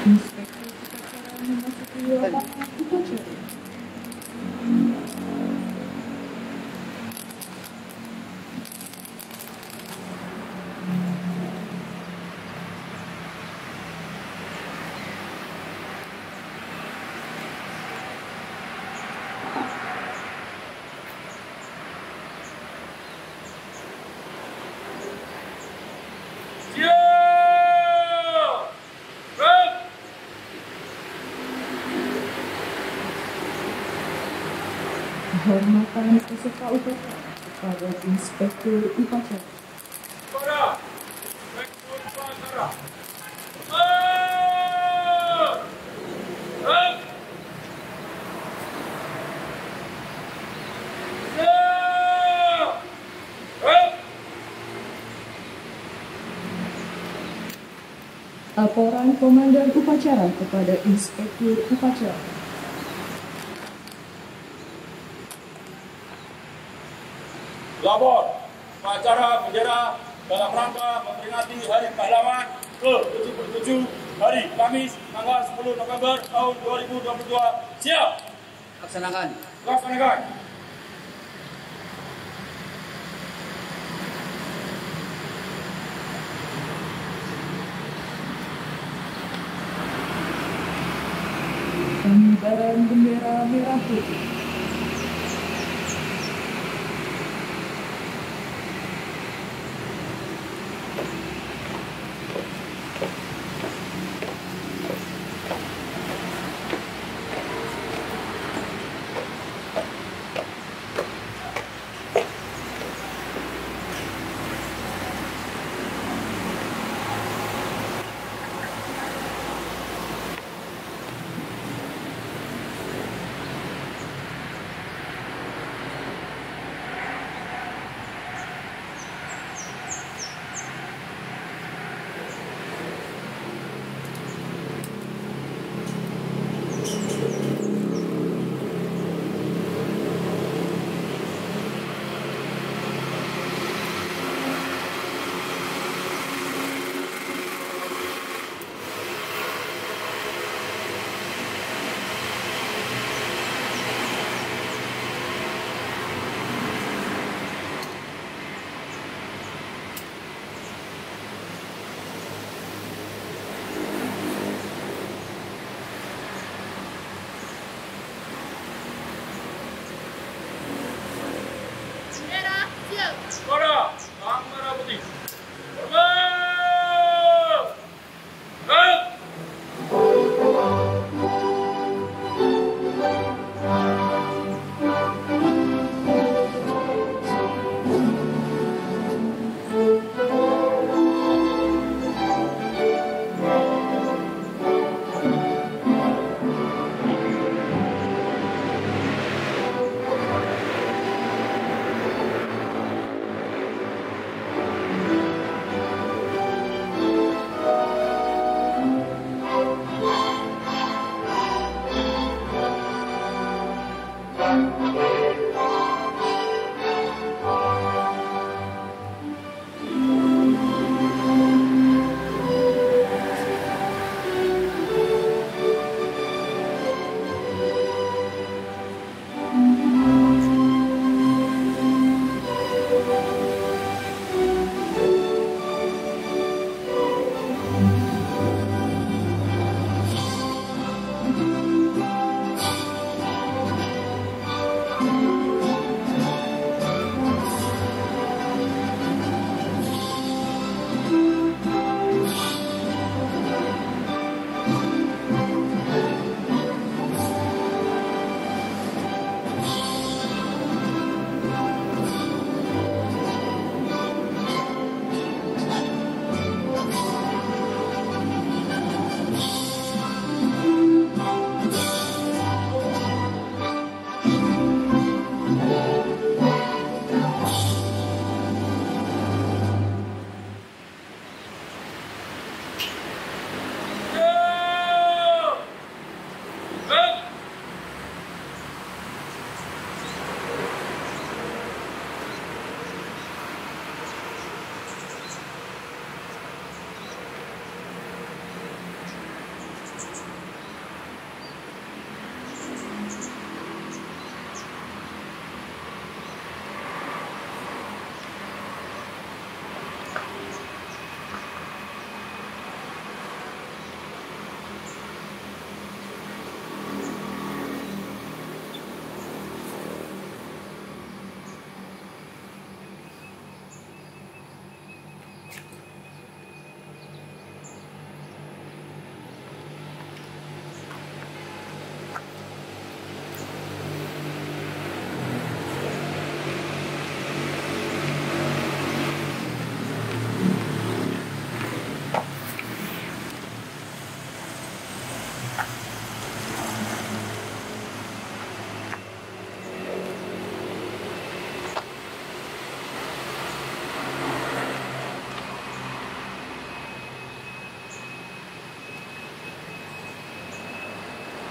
Inspektur upacara memasuki lapangan upacara. Penghormatan peserta upacara kepada Inspektur Upacara. Para Inspektur Upacara. Laporan Komandan Upacara kepada Inspektur Upacara. Lapor, upacara bendera dalam rangka memperingati Hari Pahlawan ke-77 hari Kamis tanggal 10 November tahun 2022. Siap. Laksanakan. Laksanakan. Pengibaran bendera merah putih.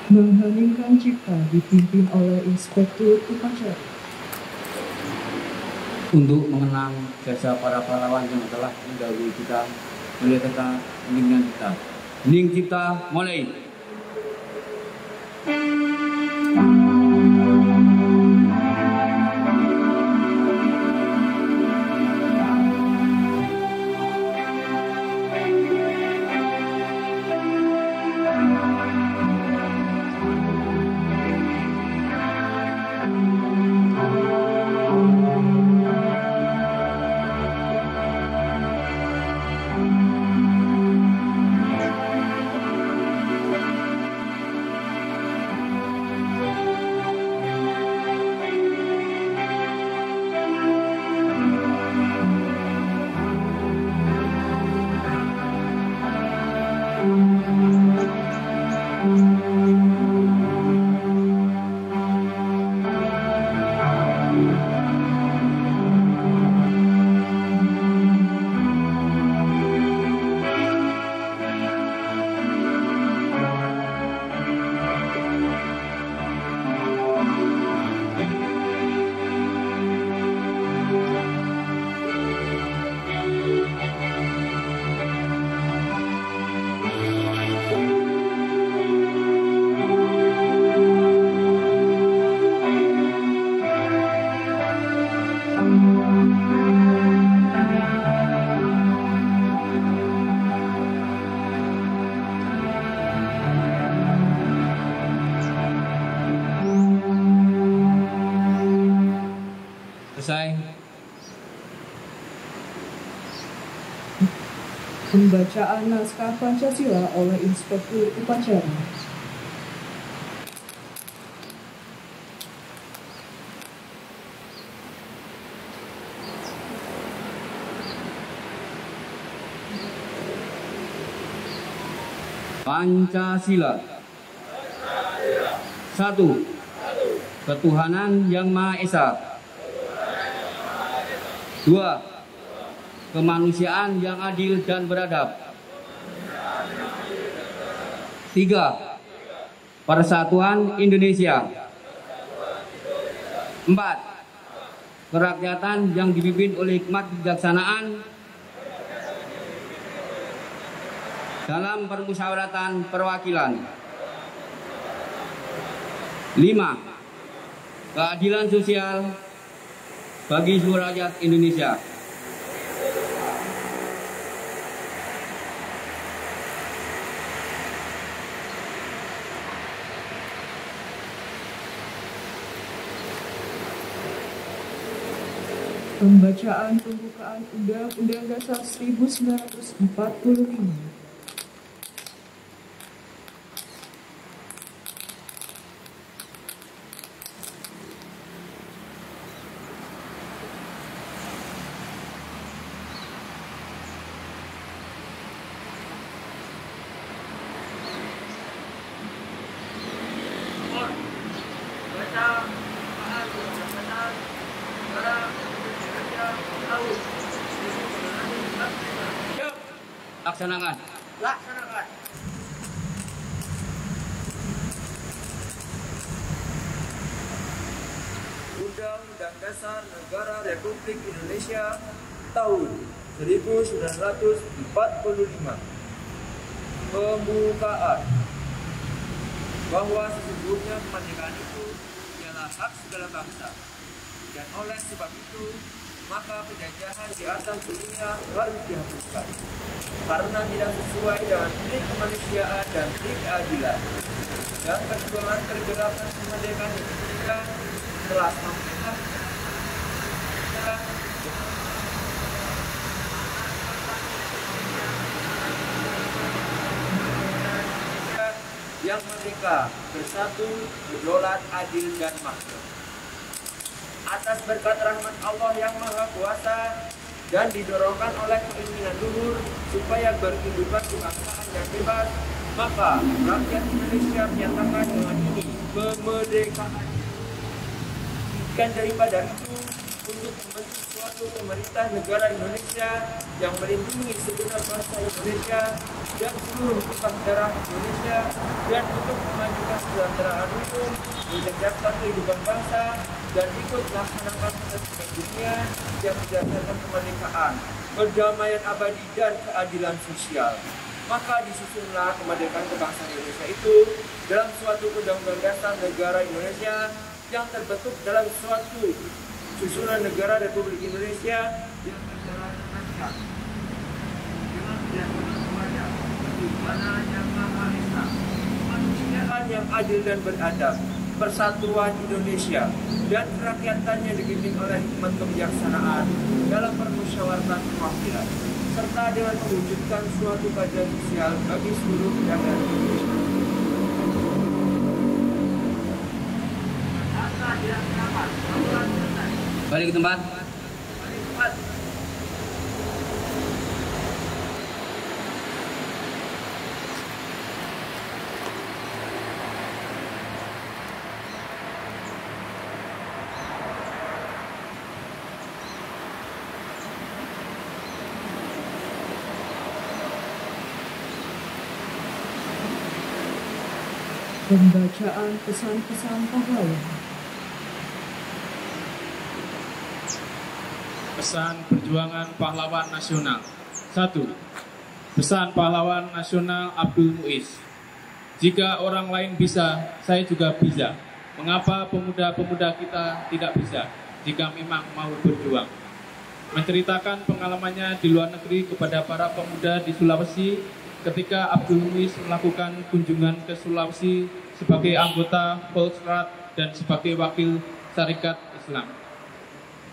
Mengheningkan cipta dipimpin oleh Inspektur Upacara. Untuk mengenang jasa para pahlawan yang telah mendahului kita, boleh tetap heningkan cipta. Hening cipta, mulai. Selesai. Pembacaan naskah Pancasila oleh Inspektur Upacara. Pancasila. 1. Ketuhanan Yang Maha Esa. 2. Kemanusiaan yang adil dan beradab. 3. Persatuan Indonesia. 4. Kerakyatan yang dipimpin oleh hikmat kebijaksanaan dalam permusyawaratan perwakilan. 5. Keadilan sosial bagi seluruh rakyat Indonesia. Pembacaan pembukaan Undang-Undang Dasar 1945. Laksanakan. Undang-Undang Dasar Negara Republik Indonesia tahun 1945. Pembukaan. Bahwa sesungguhnya kemerdekaan itu ialah hak segala bangsa, dan oleh sebab itu maka penjajahan di atas dunia harus dihapuskan karena tidak sesuai dengan prinsip kemanusiaan dan prinsip keadilan. Dan perjuangan pergerakan kemerdekaan kita telah memberikan yang merdeka, bersatu, berdaulat, adil, dan makmur. Atas berkat rahmat Allah yang Maha Kuasa dan didorongkan oleh keinginan luhur supaya berkehidupan kebangsaan yang bebas, maka rakyat Indonesia menyatakan dengan ini kemerdekaan. Dan daripada itu, untuk membentuk suatu pemerintah negara Indonesia yang melindungi segenap bangsa Indonesia dan seluruh tumpah darah Indonesia, dan untuk memajukan kesejahteraan hukum, menjejaskan kehidupan bangsa, dan ikut melaksanakan proses dunia yang berdasarkan kemerdekaan, perdamaian abadi, dan keadilan sosial. Maka disusunlah kemerdekaan kebangsaan Indonesia itu dalam suatu undang-undang dasar negara Indonesia yang terbentuk dalam suatu susunan negara Republik Indonesia yang berjalan dengan kepada ketuhanan yang Maha Esa, kemanusiaan yang adil dan beradab, persatuan Indonesia, dan kerakyatannya dipimpin oleh hikmat kebijaksanaan dalam permusyawaratan perwakilan, serta dengan mewujudkan suatu keadilan sosial bagi seluruh rakyat Indonesia. Balik ke tempat. Pembacaan pesan-pesan pahlawan. Pesan Perjuangan Pahlawan Nasional. 1. Pesan Pahlawan Nasional Abdul Muiz. Jika orang lain bisa, saya juga bisa. Mengapa pemuda-pemuda kita tidak bisa jika memang mau berjuang? Menceritakan pengalamannya di luar negeri kepada para pemuda di Sulawesi ketika Abdul Muiz melakukan kunjungan ke Sulawesi sebagai anggota Volksrat dan sebagai wakil Syarikat Islam.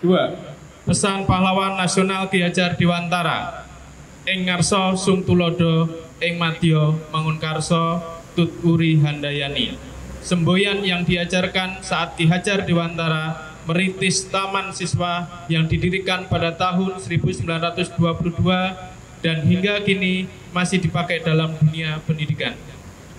2. Pesan Pahlawan Nasional Ki Hajar Dewantara. Ing ngarsa sung tulodo, ing madya mangun karso, tut uri handayani. Semboyan yang diajarkan saat Ki Hajar Dewantara merintis Taman Siswa yang didirikan pada tahun 1922 dan hingga kini masih dipakai dalam dunia pendidikan.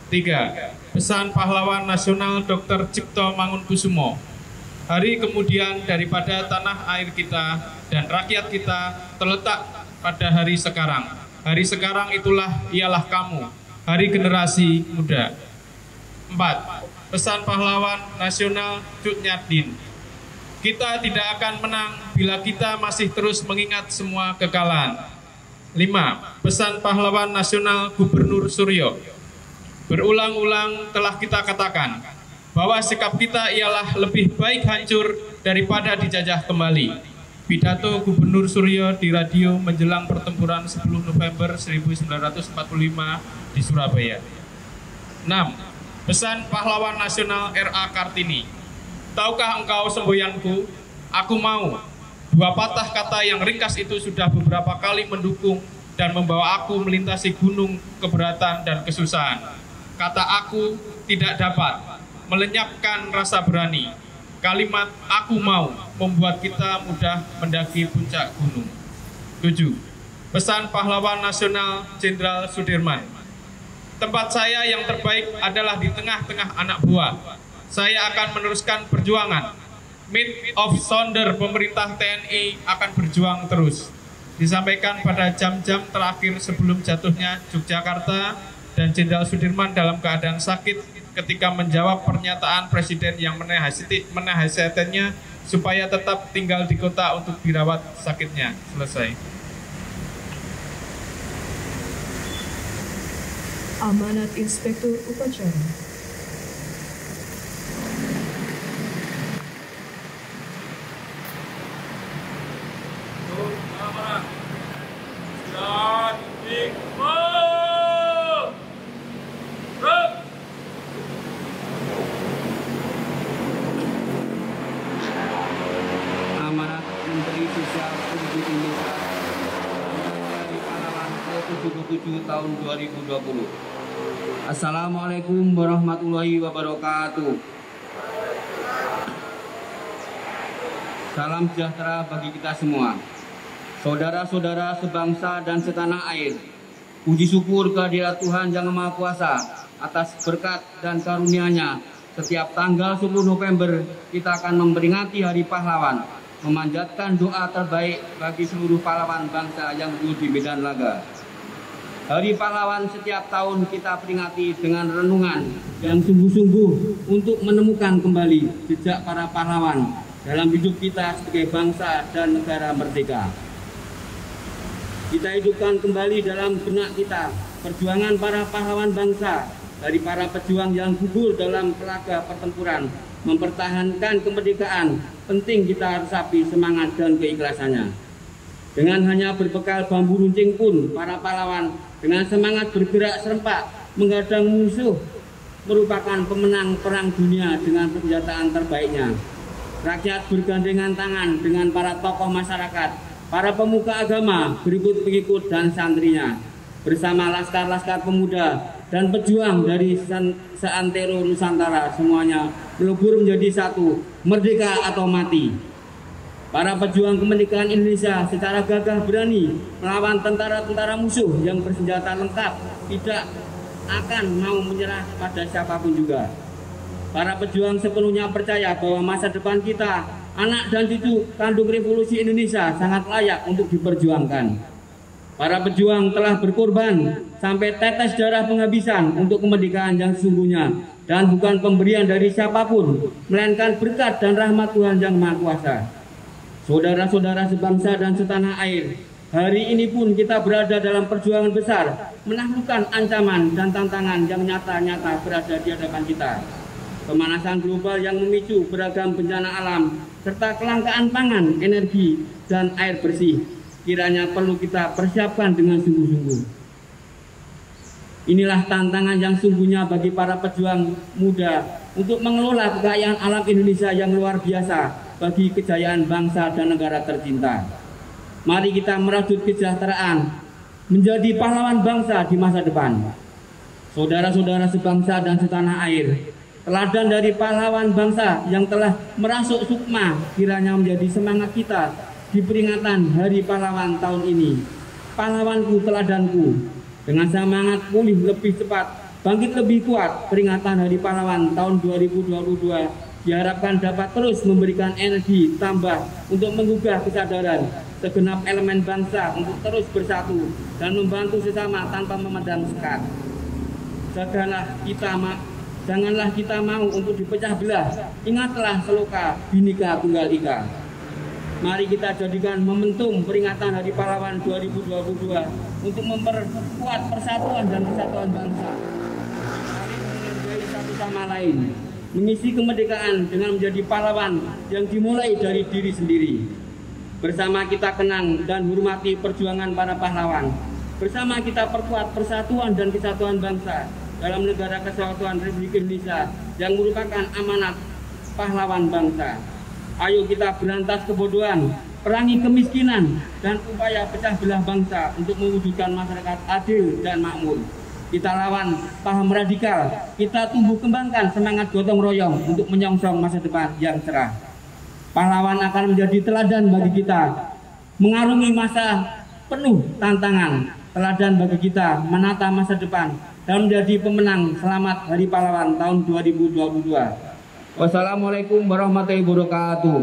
3. Pesan Pahlawan Nasional Dr. Cipto Mangunkusumo. Hari kemudian daripada tanah air kita dan rakyat kita terletak pada hari sekarang. Hari sekarang itulah ialah kamu, hari generasi muda. 4. Pesan Pahlawan Nasional Cut Nyadin. Kita tidak akan menang bila kita masih terus mengingat semua kekalahan. 5. Pesan Pahlawan Nasional Gubernur Suryo. Berulang-ulang telah kita katakan bahwa sikap kita ialah lebih baik hancur daripada dijajah kembali. Pidato Gubernur Suryo di radio menjelang pertempuran 10 November 1945 di Surabaya. 6. Pesan Pahlawan Nasional R.A. Kartini. Tahukah engkau semboyanku, aku mau. Dua patah kata yang ringkas itu sudah beberapa kali mendukung dan membawa aku melintasi gunung keberatan dan kesusahan. Kata aku tidak dapat melenyapkan rasa berani. Kalimat aku mau membuat kita mudah mendaki puncak gunung. 7. Pesan Pahlawan Nasional Jenderal Sudirman. Tempat saya yang terbaik adalah di tengah-tengah anak buah. Saya akan meneruskan perjuangan. Mid of Sounder pemerintah TNI akan berjuang terus. Disampaikan pada jam-jam terakhir sebelum jatuhnya Yogyakarta, dan Jenderal Sudirman dalam keadaan sakit ketika menjawab pernyataan Presiden yang menasihatkannya supaya tetap tinggal di kota untuk dirawat sakitnya. Selesai. Amanat Inspektur Upacara. Amanat Menteri Sosial Republik Indonesia Hari Pahlawan ke-77 tahun 2020. Assalamualaikum warahmatullahi wabarakatuh. Salam sejahtera bagi kita semua. Saudara-saudara sebangsa dan setanah air, puji syukur kehadirat Tuhan Yang Maha Kuasa atas berkat dan karunia-Nya. Setiap tanggal 10 November kita akan memperingati Hari Pahlawan memanjatkan doa terbaik bagi seluruh pahlawan bangsa yang gugur di medan laga. Hari Pahlawan setiap tahun kita peringati dengan renungan yang sungguh-sungguh untuk menemukan kembali jejak para pahlawan dalam hidup kita sebagai bangsa dan negara merdeka. Kita hidupkan kembali dalam benak kita perjuangan para pahlawan bangsa, dari para pejuang yang gugur dalam pelaga pertempuran, mempertahankan kemerdekaan. Penting kita resapi semangat dan keikhlasannya. Dengan hanya berbekal bambu runcing pun, para pahlawan dengan semangat bergerak serempak menghadang musuh merupakan pemenang perang dunia dengan senjataan terbaiknya. Rakyat bergandengan tangan dengan para tokoh masyarakat, para pemuka agama, berikut pengikut dan santrinya, bersama laskar-laskar pemuda dan pejuang dari seantero Nusantara, semuanya melebur menjadi satu, merdeka atau mati. Para pejuang kemerdekaan Indonesia secara gagah berani melawan tentara-tentara musuh yang bersenjata lengkap, tidak akan mau menyerah pada siapapun juga. Para pejuang sepenuhnya percaya bahwa masa depan kita, anak dan cucu kandung revolusi Indonesia, sangat layak untuk diperjuangkan. Para pejuang telah berkorban sampai tetes darah penghabisan untuk kemerdekaan yang sesungguhnya, dan bukan pemberian dari siapapun, melainkan berkat dan rahmat Tuhan Yang Maha Kuasa. Saudara-saudara sebangsa dan setanah air, hari ini pun kita berada dalam perjuangan besar, menaklukkan ancaman dan tantangan yang nyata-nyata berada di hadapan kita. Pemanasan global yang memicu beragam bencana alam, serta kelangkaan pangan, energi, dan air bersih, kiranya perlu kita persiapkan dengan sungguh-sungguh. Inilah tantangan yang sungguhnya bagi para pejuang muda untuk mengelola kekayaan alam Indonesia yang luar biasa bagi kejayaan bangsa dan negara tercinta. Mari kita merajut kesejahteraan, menjadi pahlawan bangsa di masa depan. Saudara-saudara sebangsa dan setanah air, teladan dari pahlawan bangsa yang telah merasuk sukma kiranya menjadi semangat kita di peringatan Hari Pahlawan tahun ini. Pahlawanku, teladanku, dengan semangat pulih lebih cepat, bangkit lebih kuat, peringatan Hari Pahlawan tahun 2022 diharapkan dapat terus memberikan energi tambah untuk menggugah kesadaran segenap elemen bangsa untuk terus bersatu dan membantu sesama tanpa memandang sekat. Janganlah kita mau untuk dipecah belah. Ingatlah seloka Bhinneka Tunggal Ika. Mari kita jadikan momentum peringatan Hari Pahlawan 2022 untuk memperkuat persatuan dan kesatuan bangsa. Mari menghargai satu sama lain, mengisi kemerdekaan dengan menjadi pahlawan yang dimulai dari diri sendiri. Bersama kita kenang dan hormati perjuangan para pahlawan. Bersama kita perkuat persatuan dan kesatuan bangsa dalam negara kesatuan Republik Indonesia yang merupakan amanat pahlawan bangsa. Ayo kita berantas kebodohan, perangi kemiskinan, dan upaya pecah belah bangsa untuk mewujudkan masyarakat adil dan makmur. Kita lawan paham radikal, kita tumbuh kembangkan semangat gotong royong untuk menyongsong masa depan yang cerah. Pahlawan akan menjadi teladan bagi kita, mengarungi masa penuh tantangan, teladan bagi kita menata masa depan, dan menjadi pemenang. Selamat Hari Pahlawan tahun 2022. Wassalamualaikum warahmatullahi wabarakatuh.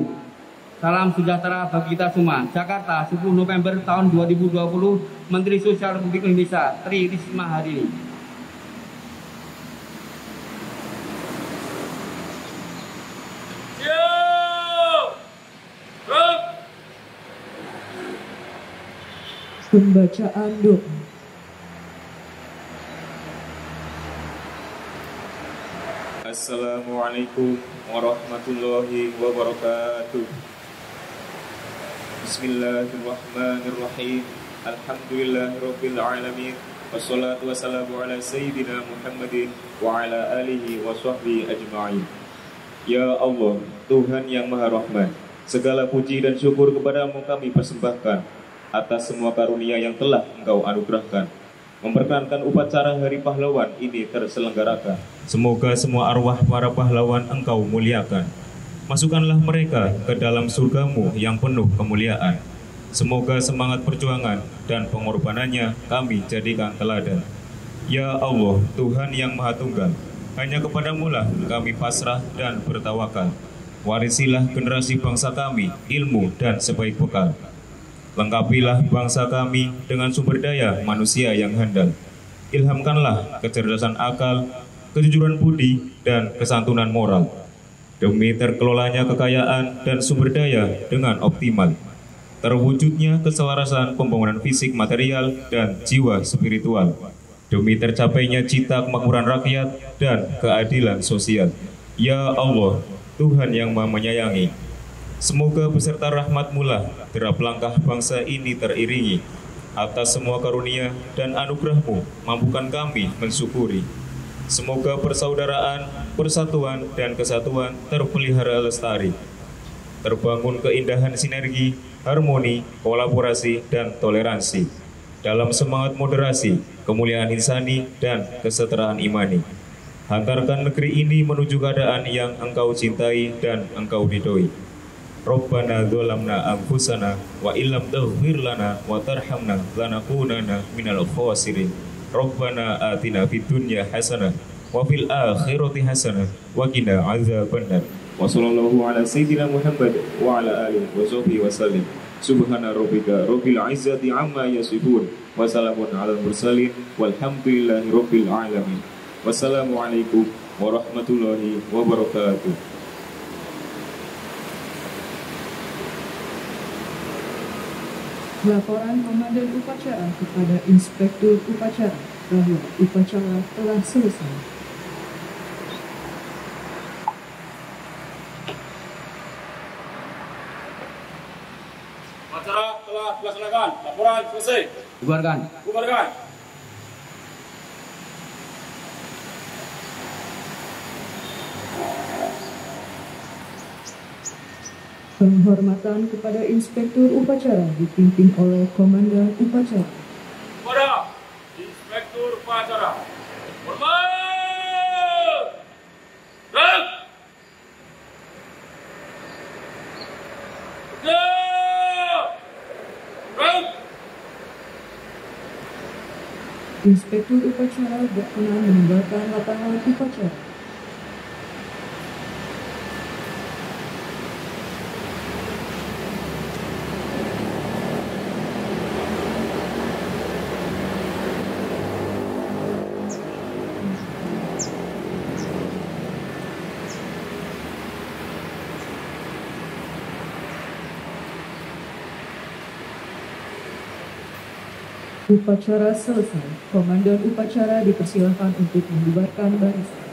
Salam sejahtera bagi kita semua. Jakarta, 10 November tahun 2020, Menteri Sosial Republik Indonesia, Tri Risma Harini. Pembacaan doa. Assalamualaikum warahmatullahi wabarakatuh. Bismillahirrahmanirrahim. Alhamdulillahirabbil alamin. Wassalatu wassalamu ala sayyidina Muhammadin wa ala alihi wa sahbihi ajma'in. Ya Allah, Tuhan yang Maha Rahman, segala puji dan syukur kepadamu kami persembahkan atas semua karunia yang telah Engkau anugerahkan, memperkenankan upacara Hari Pahlawan ini terselenggarakan. Semoga semua arwah para pahlawan Engkau muliakan. Masukkanlah mereka ke dalam surga-Mu yang penuh kemuliaan. Semoga semangat perjuangan dan pengorbanannya kami jadikan teladan. Ya Allah, Tuhan yang Maha Tunggal, hanya kepadamu lah kami pasrah dan bertawakal. warisilah generasi bangsa kami ilmu dan sebaik bekal. Lengkapilah bangsa kami dengan sumber daya manusia yang handal. Ilhamkanlah kecerdasan akal, kejujuran budi, dan kesantunan moral, demi terkelolanya kekayaan dan sumber daya dengan optimal, terwujudnya keselarasan pembangunan fisik material dan jiwa spiritual, demi tercapainya cita kemakmuran rakyat dan keadilan sosial. Ya Allah, Tuhan yang Maha Menyayangi, semoga beserta rahmat-Mu lah derap langkah bangsa ini teriringi. Atas semua karunia dan anugerah-Mu, mampukan kami mensyukuri. Semoga persaudaraan, persatuan, dan kesatuan terpelihara lestari. Terbangun keindahan sinergi, harmoni, kolaborasi, dan toleransi. Dalam semangat moderasi, kemuliaan insani, dan kesetaraan imani. Hantarkan negeri ini menuju keadaan yang Engkau cintai dan Engkau ridhoi. Rabbana dzalamna anfusana wa illam taghfir lana wa tarhamna lanakunanna minal khasirin. Rabbana atina fid dunya hasanah wa fil akhirati hasanah wa qina adzabannar. Wa sallallahu ala sayyidina Muhammad wa ala alihi wa sahbihi wasallim. Subhana rabbika rabbil izzati amma yasifun wa salamun alal mursalin walhamdulillahi rabbil alamin. Wassalamualaikum warahmatullahi wabarakatuh. Laporan Komandan Upacara kepada Inspektur Upacara bahwa upacara telah selesai. Upacara telah dilaksanakan. Laporan selesai. Bubarkan. Bubarkan. Penghormatan kepada Inspektur Upacara dipimpin oleh Komandan Upacara. Kepada Inspektur Upacara. Hormat! Gerak! Gerak! Gerak! Inspektur Upacara berkenan meninggalkan lapangan upacara. Upacara selesai. Komandan upacara dipersilakan untuk membubarkan barisan.